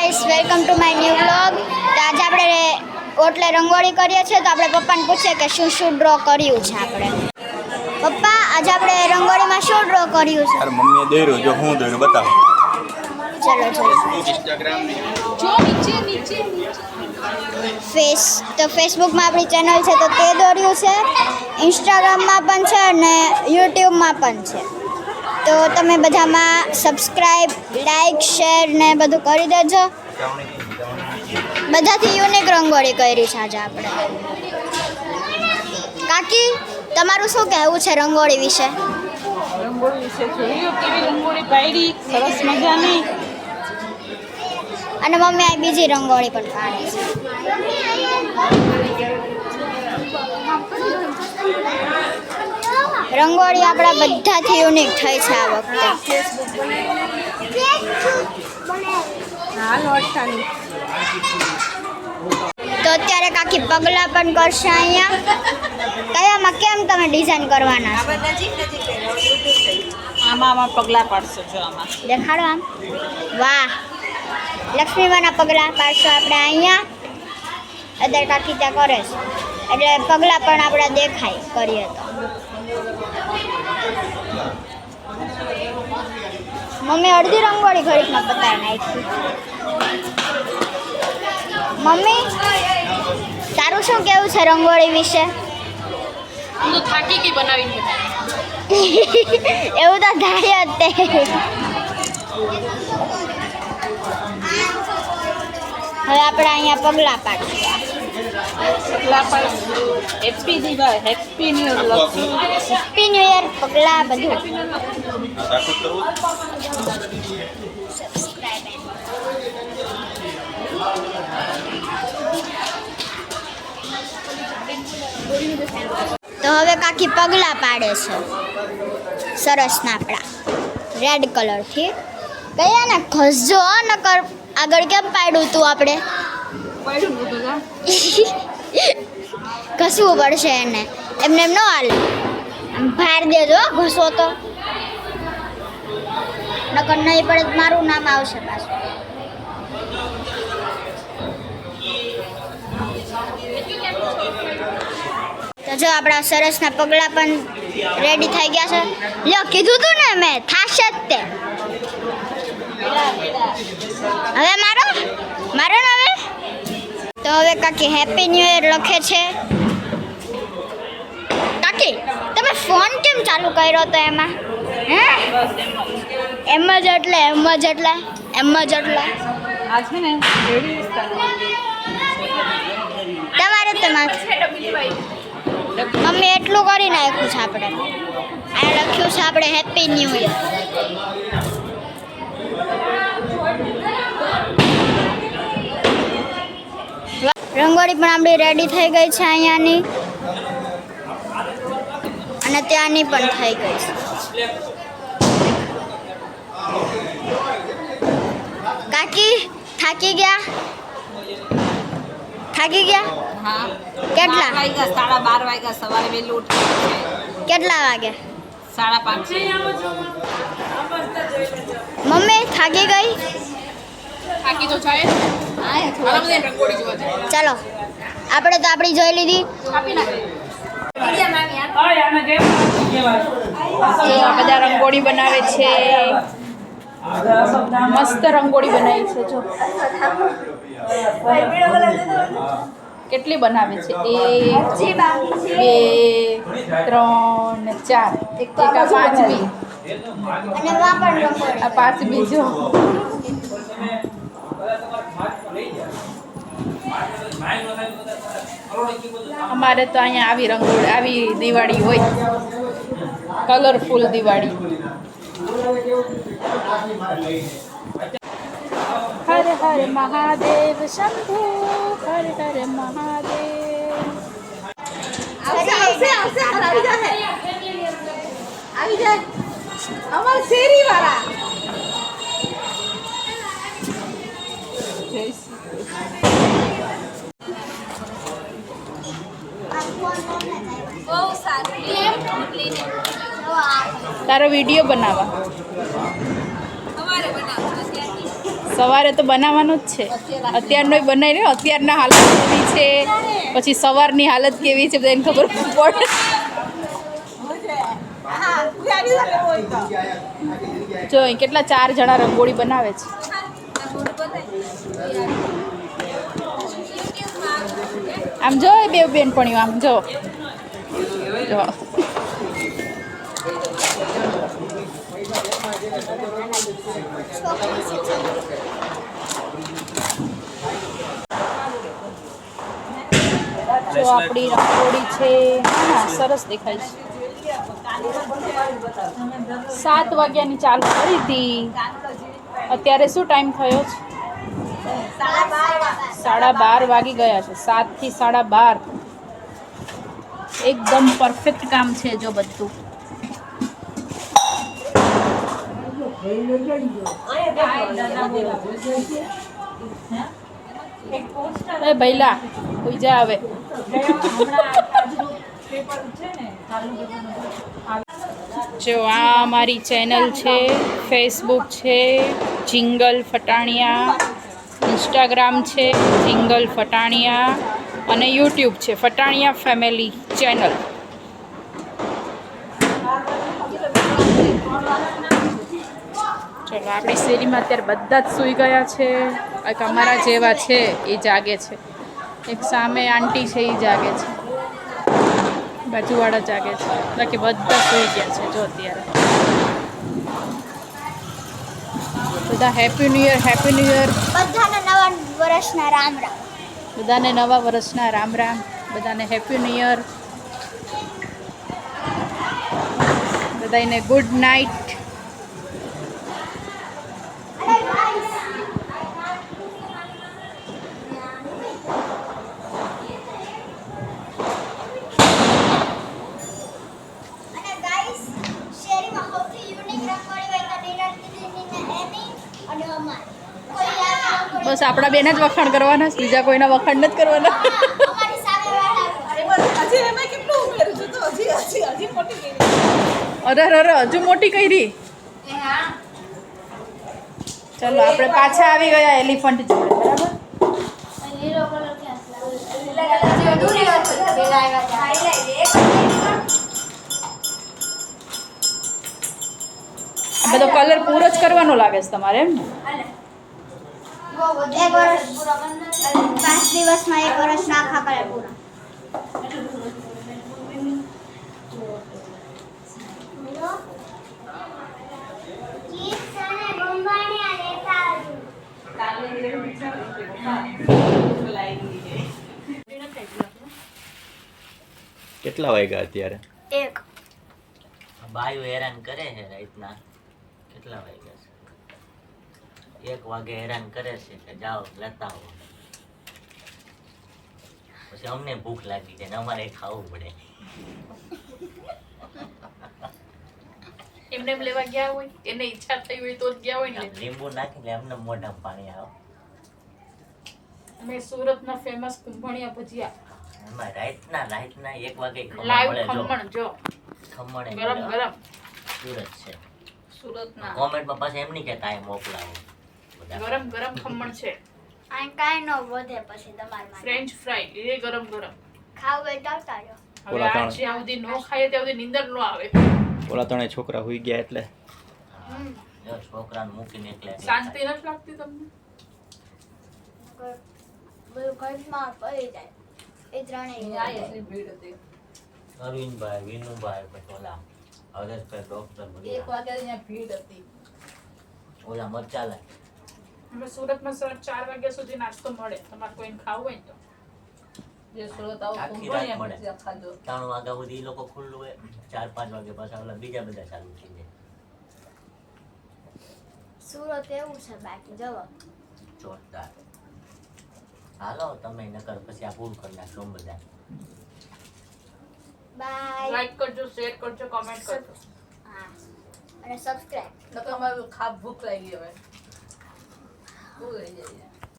Guys, welcome to my new vlog. તો આજે આપણે ઓટલે રંગોળી કરીએ છીએ. તો આપણે પપ્પાને પૂછીએ કે શું શું ડ્રો કર્યું છે આપણે. પપ્પા, આજે આપણે રંગોળીમાં શું ડ્રો કર્યું છે? અરે મમ્મીએ દોર્યું, જો હું દોર્યું બતાવો. ચલો જો નીચે તો ફેસબુકમાં આપણી ચેનલ છે તો તે દોર્યું છે, ઇન્સ્ટાગ્રામમાં પણ છે અને યુટ્યુબમાં પણ છે. તો તમે બધામાં સબસ્ક્રાઈબ, લાઈક, શેર ને બધું કરી દેજો. બધાથી યુનિક રંગોળી કરી છે આજે આપણે. કાકી, તમારું શું કહેવું છે રંગોળી વિશે? રંગોળી વિશે જોયું કેવી રંગોળી પાડી, સરસ મજાની. અને મમ્મી આ બીજી રંગોળી પણ પાડે છે. રંગોળી આપણા બધાથી યુનિક થઈ છે આ વખતે. તો અત્યારે કાકી પગલાં પણ કરશે અહીંયા. કયામાં કેમ તમે ડિઝાઇન કરવાના છો? આમાં પગલાં પાડશો જો આમાં. દેખાડો આમ. વાહ, લક્ષ્મીમાના પગલાં પાડશો આપણે અહીંયા. અત્યારે કાકી ત્યાં કરે છે એટલે પગલાં પણ આપણા દેખાય કરીએ તો. મમ્મી અડધી રંગોળી ઘડીકમાં પતાવી નાખી. મમ્મી, તારું શું કેવું છે રંગોળી વિશે? હું તો થાકી ગઈ બનાવીને. એવું તો થાય જ તે. હવે આપણે અહીંયા પગલાં પાડીશું. પગલાં પાડ. Happy Diwali, happy new year લખશું. હેપી ન્યુ યર, પગલાં બધું. તો હવે કાકી પગલાં પાડે છે સરસ નાપડા રેડ કલરથી. કયા ને ઘસજો નકર આગળ કેમ પાડ્યું તું આપણે? ઘસવું પડશે એને, એમને એમ ન હાલે. આમ ભાર દેજો ઘસો તો, નકર નહીં પડે તો મારું નામ આવશે પાછું. તો જો આપણા સરસના પગલાં પણ રેડી થઈ ગયા છે. લ્યો, કીધું તું ને મેં, થાશે જ તે. હવે મારો ને હવે. તો હવે કાકી હેપી ન્યુ યર લખે છે. કાકી, તમે ફોન કેમ ચાલુ કર્યો તો એમાં? હે, એમ જ એટલે. આ છે ને તમારે મમ્મી એટલું કરી નાખ્યું છે આપણે. આ લખ્યું છે આપણે હેપી ન્યુ યર. રંગોળી પણ આપણી રેડી થઈ ગઈ છે અહીંયાની, અને ત્યાંની પણ થઈ ગઈ છે. કાકી, થાકી ગયા? હા. કેટલા? 12:30 વાગ્યા સવારે વહેલું ઉઠી. કેટલા વાગે? 5:30. મમ્મી થાકી ગઈ? થાકી તો જાય. રંગોળી જોવા જાય. ચાલો, આપણે તો આપણી જોઈ લીધી. બધા રંગોળી બનાવે છે. મસ્ત રંગોળી બનાવી છે જો. કેટલી બનાવે છે? 1, 2, 3, 4. એક આ 5મી. અને વા પણ રંગોળી. આ 5મી જો. અમારે તો અહીંયા આવી રંગોળી, આવી દિવાળી હોય, કલરફુલ દિવાળી. હર હર મહાદેવ શંભુ, હર હર મહાદેવ. આવી જાય અમાર શેરી વાળા. જય શ્રી તારો વિડીયો બનાવવા. સવારે તો બનાવવાનું જ છે. અત્યારનો બનાવી રહ્યો, અત્યારના હાલત કેવી છે, પછી સવારની હાલત કેવી છે બધાને ખબર પડે. જો અહીં કેટલા 4 જણા રંગોળી બનાવે છે. આમ જો એ બે બેનપણીઓ આમ જો જો જો આપણી રંગોળી છે. હા સરસ દેખાય છે. 7 વાગ્યાની ચાલુ કરી હતી. અત્યારે શું ટાઈમ થયો છે? 12:30 વાગી ગયા છે. 7 થી 12:30. એકદમ પરફેક્ટ કામ છે જો બધું. એ ભૈલા કોઈ જા આવે. જો આ મારી ચેનલ છે, ફેસબુક છે જિંગલ ફટાણિયા, ઇન્સ્ટાગ્રામ છે જિંગલ ફટાણિયા અને યુટ્યુબ છે ફટાણિયા ફેમિલી ચેનલ. ચલો આપણી શેરીમાં અત્યારે બધા જ સૂઈ ગયા છે. એક અમારા જેવા છે એ જાગે છે, એક સામે આંટી છે એ જાગે છે, બાજુવાળા જાગે છે, બાકી બધા સૂઈ ગયા છે. જો અત્યારે બધા happy new year, happy new year. બધાને નવા વર્ષના રામ રામ. બધાને નવા વર્ષના રામ રામ. બધાને હેપી ન્યૂ યર. બધાને ગુડ નાઇટ. બસ આપણા બેના જ વખાણ કરવાના, બીજા કોઈના વખાણ નથી કરવાના. અરે અરે હજુ મોટી કરી. ચલો આપણે પાછા આવી ગયા એલિફન્ટ જોડે. બરાબર બધો કલર પૂરો જ કરવાનો લાગે છે તમારે એમ ને? 1 વર્ષ 5 દિવસમાં 1 વર્ષ આખા કરે પૂરા. કેટલા વાગ્યા અત્યારે? 1 બાયું હેરાન કરે છે રાતના. કેટલા વાગ્યા છે? 1 વાગે હેરાન કરે છે કે જાઓ લેતા આવો. પછી અમને ભૂખ લાગી છે ને અમારે ખાવું પડે. એમને એમ લેવા ગયા હોય, એને ઈચ્છા થઈ હોય તો જ ગયા હોય ને. લીંબુ નાખીને અમને મોઢામાં પાણી આવે. અમે સુરતના ફેમસ કુંભણિયા ભજીયા. એમાં રાતના 1 વાગે લાઈવ ખમણ મળે. જો ખમણ જો ખમણ ગરમ ગરમ સુરત છે. સુરતના કોમેન્ટમાં પાછા એમ નહીં કે કાંઈ મોકલાવો. ગરમ ગરમ ખમણ છે. આ કાઈ નો વધે પછી તમારમાં. ફ્રેન્ચ ફ્રાઈ એ ગરમ ગરમ ખાવ હોય તો આવતા રહ્યો. હવે આ જ્યાં સુધી નો ખાય ત્યાં સુધી નીંદર નો આવે. ઓલા 3 છોકરા હુઈ ગયા એટલે જો છોકરાને મૂકીને એકલા શાંતિ નથી લાગતી તમને? બધું ઘરમાં પડી જાય. એ ત્રણેય અરવિંદભાઈ, વિનુભાઈ, પછી ઓલા હરેશભાઈ ડોક્ટર ઓલા મરચા લાય. હવે સુરતમાં સર 4 વાગ્યા સુધી નાસ્તો મળે. તમારે કોઈને ખાવું હોય ને તો આખી રાત મળે. 3 વાગ્યા સુધી ઈ લોકો ખુલ્લું હોય. 4-5 વાગે પાછા ઓલા બીજા બધા ચાલુ થઈ જાય. સુરત એવું છે બાકી જવો. જોરદાર. હાલો તમે નકર પછી આ પૂરું કરી નાખશો બધા. બાય. લાઈક કરજો, શેર કરજો, કમેન્ટ કરજો. હા અને સબસ્ક્રાઇબ. તો અમારું ખાપ ભૂખ લાગી હવે. બહુ રહી જાય.